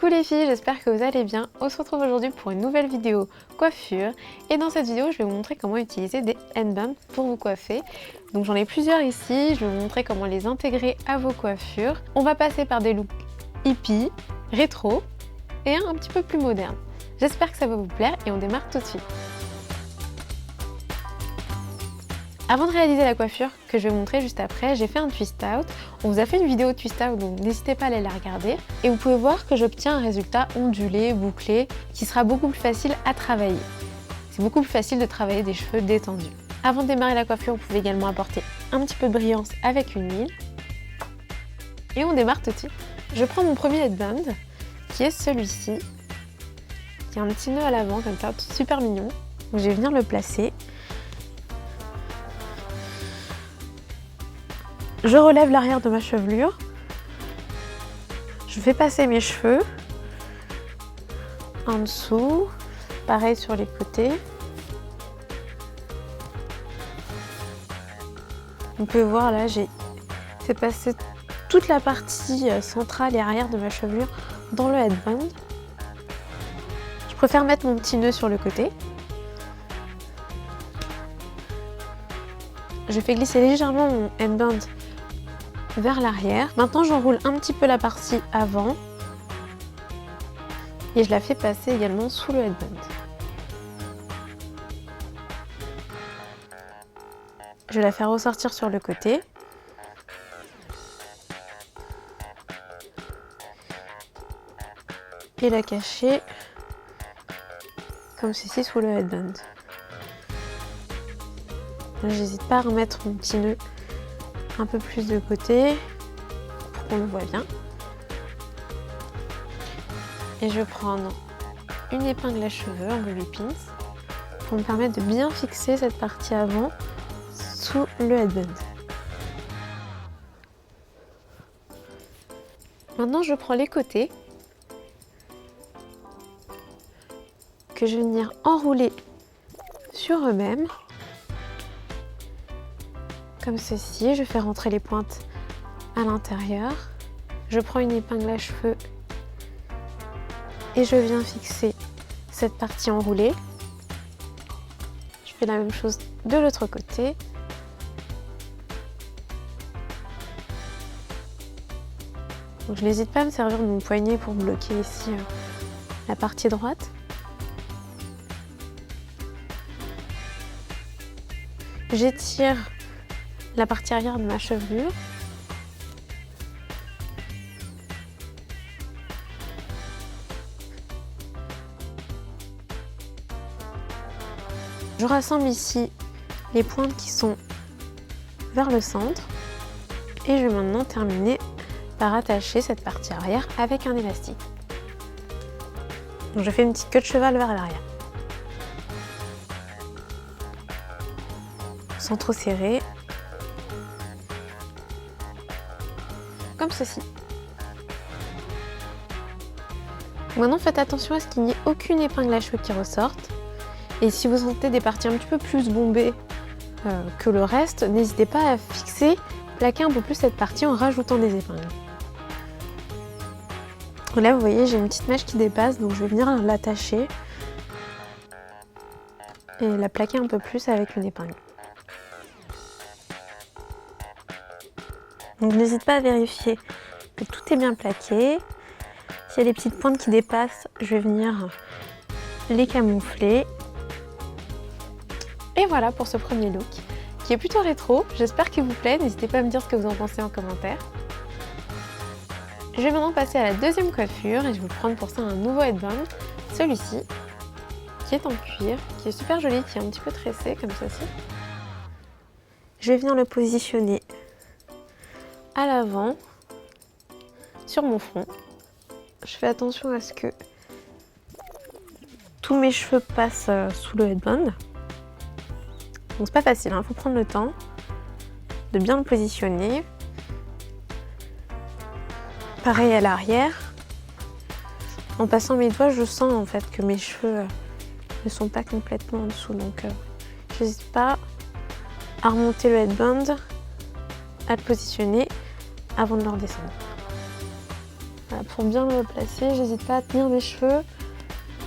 Coucou les filles, j'espère que vous allez bien. On se retrouve aujourd'hui pour une nouvelle vidéo coiffure. Et dans cette vidéo, je vais vous montrer comment utiliser des headbands pour vous coiffer. Donc j'en ai plusieurs ici, je vais vous montrer comment les intégrer à vos coiffures. On va passer par des looks hippie, rétro et un petit peu plus moderne. J'espère que ça va vous plaire et on démarre tout de suite. Avant de réaliser la coiffure que je vais vous montrer juste après, j'ai fait un twist out. On vous a fait une vidéo twist out, donc n'hésitez pas à aller la regarder. Et vous pouvez voir que j'obtiens un résultat ondulé, bouclé, qui sera beaucoup plus facile à travailler. C'est beaucoup plus facile de travailler des cheveux détendus. Avant de démarrer la coiffure, vous pouvez également apporter un petit peu de brillance avec une huile. Et on démarre tout de suite. Je prends mon premier headband, qui est celui-ci, qui a un petit nœud à l'avant comme ça, super mignon. Donc je vais venir le placer. Je relève l'arrière de ma chevelure, je fais passer mes cheveux en dessous, pareil sur les côtés. Vous pouvez voir là, j'ai fait passer toute la partie centrale et arrière de ma chevelure dans le headband. Je préfère mettre mon petit nœud sur le côté. Je fais glisser légèrement mon headband vers l'arrière. Maintenant j'enroule un petit peu la partie avant et je la fais passer également sous le headband. Je vais la faire ressortir sur le côté. Et la cacher comme ceci sous le headband. J'hésite pas à remettre mon petit nœud un peu plus de côté pour qu'on le voit bien. Et je vais prendre une épingle à cheveux en bobby pins pour me permettre de bien fixer cette partie avant sous le headband. Maintenant je prends les côtés que je vais venir enrouler sur eux-mêmes. Comme ceci, je fais rentrer les pointes à l'intérieur. Je prends une épingle à cheveux et je viens fixer cette partie enroulée. Je fais la même chose de l'autre côté. Donc je n'hésite pas à me servir de mon poignet pour bloquer ici la partie droite. J'étire la partie arrière de ma chevelure. Je rassemble ici les pointes qui sont vers le centre et je vais maintenant terminer par attacher cette partie arrière avec un élastique. Donc je fais une petite queue de cheval vers l'arrière. Sans trop serrer. Comme ceci. Maintenant faites attention à ce qu'il n'y ait aucune épingle à cheveux qui ressorte. Et si vous sentez des parties un petit peu plus bombées que le reste, n'hésitez pas à fixer, plaquer un peu plus cette partie en rajoutant des épingles. Là vous voyez j'ai une petite mèche qui dépasse, donc je vais venir l'attacher et la plaquer un peu plus avec une épingle. Donc n'hésite pas à vérifier que tout est bien plaqué. S'il y a des petites pointes qui dépassent, je vais venir les camoufler. Et voilà pour ce premier look, qui est plutôt rétro. J'espère qu'il vous plaît, n'hésitez pas à me dire ce que vous en pensez en commentaire. Je vais maintenant passer à la deuxième coiffure et je vais vous prendre pour ça un nouveau headband, celui-ci, qui est en cuir, qui est super joli, qui est un petit peu tressé comme ceci. Je vais venir le positionner à l'avant, sur mon front. Je fais attention à ce que tous mes cheveux passent sous le headband. Donc c'est pas facile, hein, faut prendre le temps de bien le positionner. Pareil à l'arrière. En passant mes doigts, je sens en fait que mes cheveux ne sont pas complètement en dessous. Donc j'hésite pas à remonter le headband, à le positionner avant de le redescendre. Voilà, pour bien le placer, j'hésite pas à tenir mes cheveux,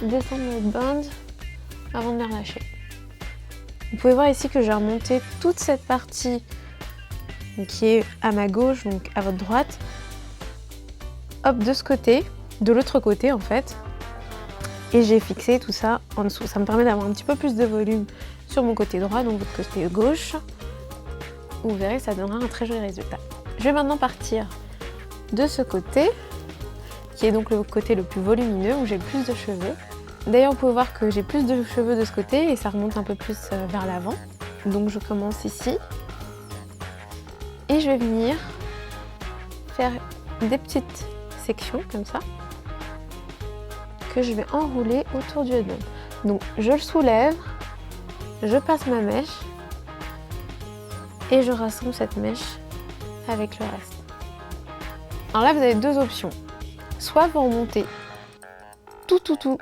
descendre le headband avant de les relâcher. Vous pouvez voir ici que j'ai remonté toute cette partie qui est à ma gauche, donc à votre droite. Hop, de ce côté, de l'autre côté en fait. Et j'ai fixé tout ça en dessous. Ça me permet d'avoir un petit peu plus de volume sur mon côté droit, donc votre côté gauche. Vous verrez, ça donnera un très joli résultat. Je vais maintenant partir de ce côté, qui est donc le côté le plus volumineux, où j'ai le plus de cheveux. D'ailleurs, vous pouvez voir que j'ai plus de cheveux de ce côté et ça remonte un peu plus vers l'avant. Donc je commence ici. Et je vais venir faire des petites sections comme ça, que je vais enrouler autour du headband. Donc je le soulève, je passe ma mèche et je rassemble cette mèche avec le reste. Alors là, vous avez deux options. Soit vous remontez tout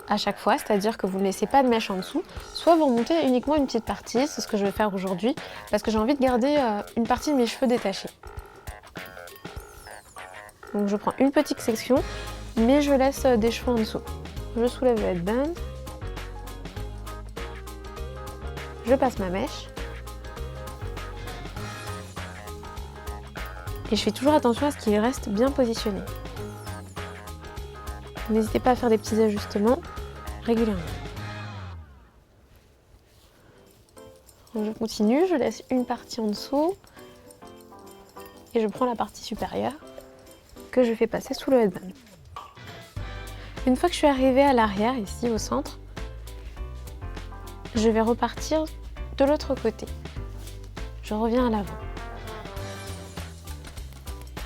à chaque fois, c'est-à-dire que vous ne laissez pas de mèche en dessous, soit vous remontez uniquement une petite partie, c'est ce que je vais faire aujourd'hui, parce que j'ai envie de garder une partie de mes cheveux détachés. Donc je prends une petite section, mais je laisse des cheveux en dessous. Je soulève le headband, je passe ma mèche, et je fais toujours attention à ce qu'il reste bien positionné. N'hésitez pas à faire des petits ajustements régulièrement. Donc je continue, je laisse une partie en dessous et je prends la partie supérieure que je fais passer sous le headband. Une fois que je suis arrivée à l'arrière, ici au centre, je vais repartir de l'autre côté. Je reviens à l'avant.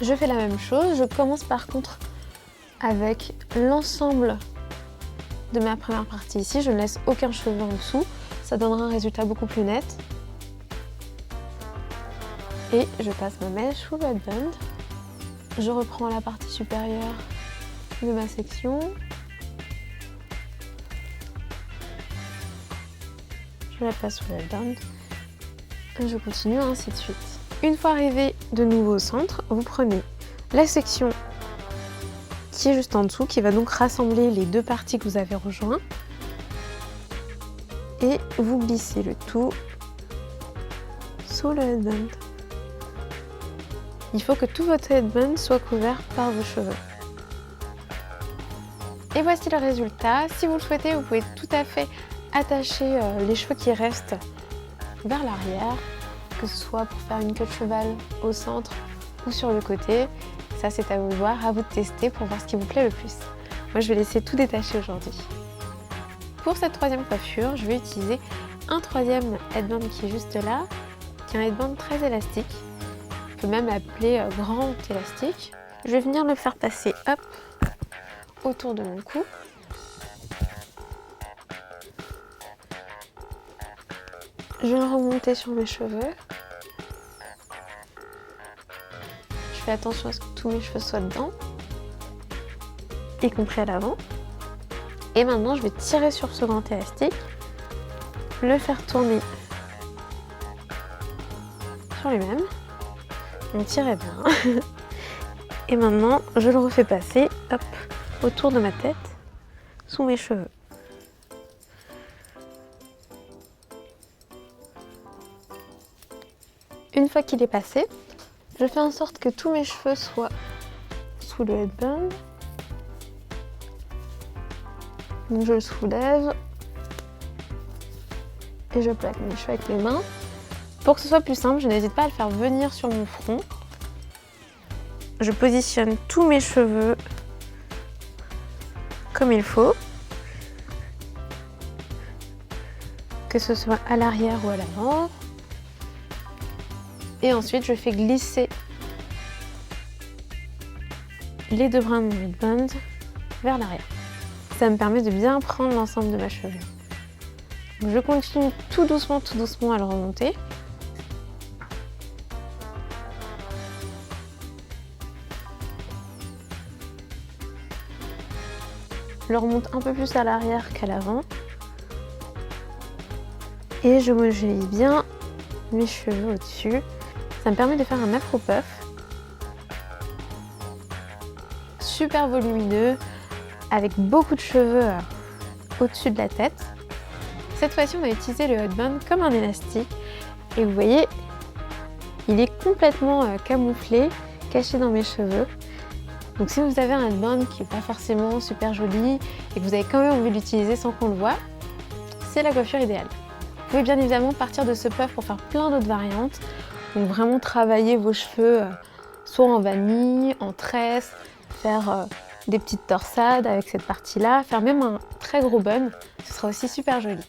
Je fais la même chose, je commence par contre avec l'ensemble de ma première partie ici, je ne laisse aucun cheveu en dessous, ça donnera un résultat beaucoup plus net. Et je passe ma mèche sous le headband, je reprends la partie supérieure de ma section, je la passe sous le headband, et je continue ainsi de suite. Une fois arrivé de nouveau au centre, vous prenez la section qui est juste en dessous, qui va donc rassembler les deux parties que vous avez rejointes. Et vous glissez le tout sous le headband. Il faut que tout votre headband soit couvert par vos cheveux. Et voici le résultat. Si vous le souhaitez, vous pouvez tout à fait attacher les cheveux qui restent vers l'arrière, que ce soit pour faire une queue de cheval au centre ou sur le côté. Ça, c'est à vous de voir, à vous de tester pour voir ce qui vous plaît le plus. Moi, je vais laisser tout détacher aujourd'hui. Pour cette troisième coiffure, je vais utiliser un troisième headband qui est juste là, qui est un headband très élastique. On peut même l'appeler grand élastique. Je vais venir le faire passer, hop, autour de mon cou. Je vais le remonter sur mes cheveux. Je fais attention à ce que tous mes cheveux soient dedans, y compris à l'avant. Et maintenant, je vais tirer sur ce grand élastique, le faire tourner sur lui-même. On tire bien. Et maintenant, je le refais passer, hop, autour de ma tête, sous mes cheveux. Une fois qu'il est passé, je fais en sorte que tous mes cheveux soient sous le headband. Donc je le soulève et je plaque mes cheveux avec mes mains. Pour que ce soit plus simple, je n'hésite pas à le faire venir sur mon front. Je positionne tous mes cheveux comme il faut, que ce soit à l'arrière ou à l'avant. Et ensuite, je fais glisser les deux brins de mon headband vers l'arrière. Ça me permet de bien prendre l'ensemble de ma chevelure. Donc je continue tout doucement à le remonter. Je le remonte un peu plus à l'arrière qu'à l'avant. Et je homogénéise bien mes cheveux au-dessus. Ça me permet de faire un afro puff super volumineux, avec beaucoup de cheveux au-dessus de la tête. Cette fois-ci, on a utilisé le hot band comme un élastique. Et vous voyez, il est complètement camouflé, caché dans mes cheveux. Donc si vous avez un hot band qui n'est pas forcément super joli et que vous avez quand même envie de l'utiliser sans qu'on le voit, c'est la coiffure idéale. Vous pouvez bien évidemment partir de ce puff pour faire plein d'autres variantes. Donc vraiment travailler vos cheveux soit en vanille, en tresse, faire des petites torsades avec cette partie-là, faire même un très gros bun, ce sera aussi super joli.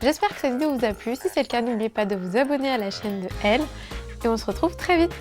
J'espère que cette vidéo vous a plu. Si c'est le cas, n'oubliez pas de vous abonner à la chaîne de Elle et on se retrouve très vite.